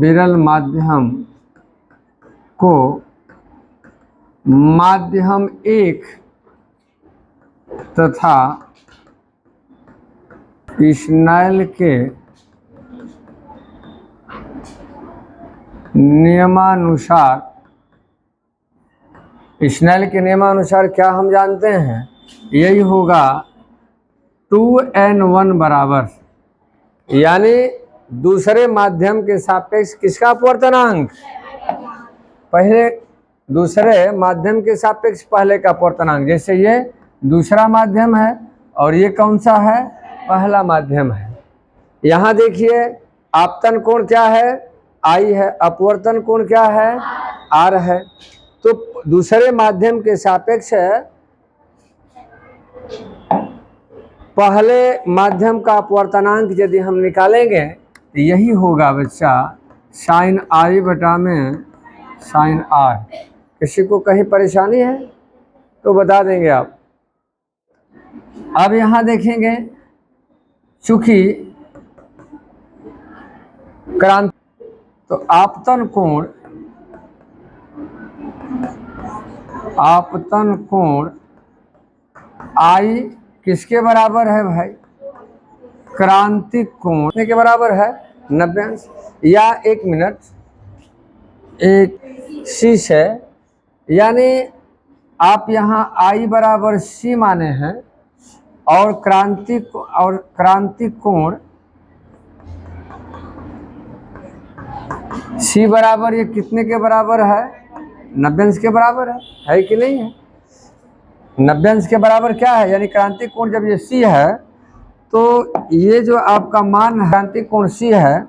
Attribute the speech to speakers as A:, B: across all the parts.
A: विरल माध्यम को माध्यम 1 तथा स्नेल के नियमानुसार क्या हम जानते हैं, यही होगा 2n1 बराबर, यानी दूसरे माध्यम के सापेक्ष किसका अपवर्तनांक, पहले दूसरे माध्यम के सापेक्ष पहले का अपवर्तनांक। जैसे ये दूसरा माध्यम है और ये कौन सा है, पहला माध्यम है। यहाँ देखिए आपतन कोण क्या है, I है, अपवर्तन कोण क्या है, R है। तो दूसरे माध्यम के सापेक्ष पहले माध्यम का अपवर्तनांक यदि हम निकालेंगे तो यही होगा बच्चा sin I बटा में sin R। किसी को कहीं परेशानी है तो बता देंगे आप। अब यहाँ देखेंगे चूंकि क्रांति, तो आपतन कोण I किसके बराबर है भाई, क्रांतिक कोण के बराबर है 90 अंश, या 1 मिनट एक C से, यानी आप यहाँ I बराबर C माने हैं और क्रांतिक कोण C बराबर ये कितने के बराबर है, 90 अंश के बराबर है कि नहीं है। 90 अंश के बराबर क्या है, यानी क्रांतिक कोण जब ये C है तो ये जो आपका मान क्रांतिक कोण C है,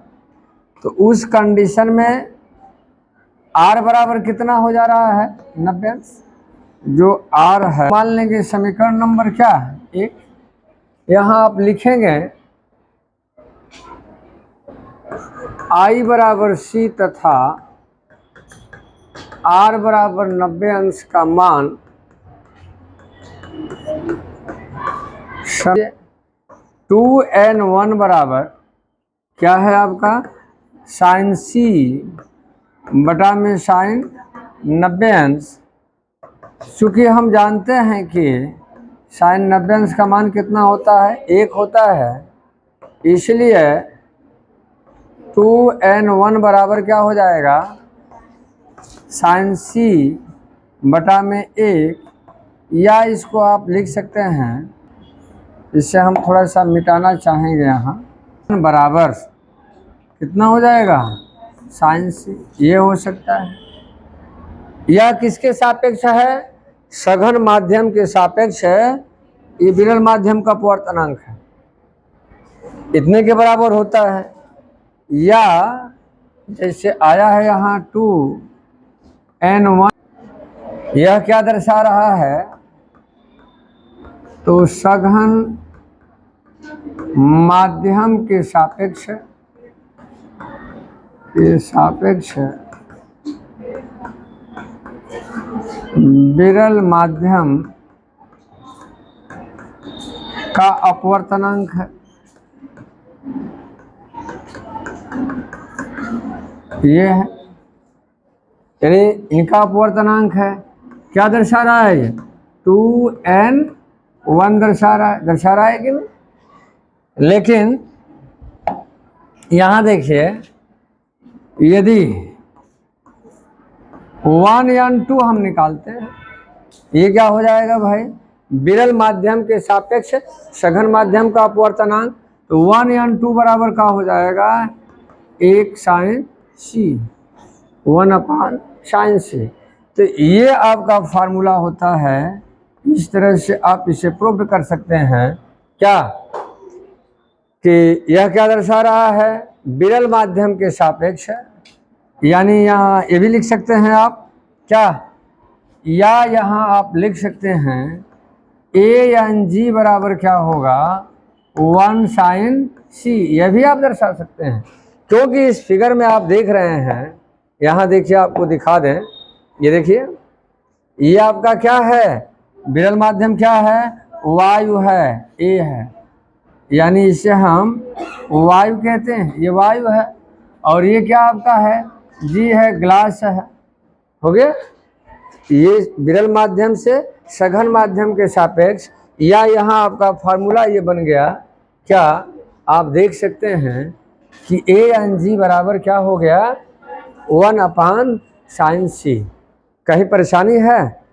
A: तो उस कंडीशन में R बराबर कितना हो जा रहा है, 90 अंश। जो R है मान लेंगे समीकरण नंबर क्या है 1, यहाँ आप लिखेंगे I बराबर C तथा R बराबर 90 अंश का मान 2n1 बराबर क्या है आपका sin C बटा में sin 90 अंश। चूँकि हम जानते हैं कि sin 90 अंश का मान कितना होता है, 1 होता है, इसलिए 2n1 बराबर क्या हो जाएगा sin C बटा में 1, या इसको आप लिख सकते हैं, इससे हम थोड़ा सा मिटाना चाहेंगे, यहाँ बराबर कितना हो जाएगा sin C, ये हो सकता है। यह किसके सापेक्ष है, सघन माध्यम के सापेक्ष है, ये विरल माध्यम का अपवर्तनांक है, इतने के बराबर होता है। या जैसे आया है यहाँ 2n1, यह क्या दर्शा रहा है, तो सघन माध्यम के सापेक्ष विरल माध्यम का अपवर्तनांक है। ये है, यानी इनका अपवर्तनांक है, क्या दर्शा रहा है, ये 2n1 दर्शा रहा है कि नहीं। लेकिन यहाँ देखिए यदि 1 या 2 हम निकालते हैं, ये क्या हो जाएगा भाई, विरल माध्यम के सापेक्ष सघन माध्यम का अपवर्तनांक, तो 1 या 2 बराबर का हो जाएगा 1 sin C, 1/sin C। तो ये आपका फार्मूला होता है, इस तरह से आप इसे प्रूव कर सकते हैं क्या, कि यह क्या दर्शा रहा है, विरल माध्यम के सापेक्ष, यानी यहाँ ये भी लिख सकते हैं आप क्या, या यहाँ आप लिख सकते हैं ANG बराबर क्या होगा 1 sin C, यह भी आप दर्शा सकते हैं। क्योंकि इस फिगर में आप देख रहे हैं, यहाँ देखिए आपको दिखा दें, ये देखिए ये आपका क्या है, विरल माध्यम क्या है, वायु है, ए है, यानी इसे हम वायु कहते हैं, ये वायु है। और ये क्या आपका है, जी है, ग्लास है। हो गया। ये विरल माध्यम से सघन माध्यम के सापेक्ष, या यहाँ आपका फार्मूला ये बन गया, क्या आप देख सकते हैं कि ए एन जी बराबर क्या हो गया, 1/sin c। कहीं परेशानी है?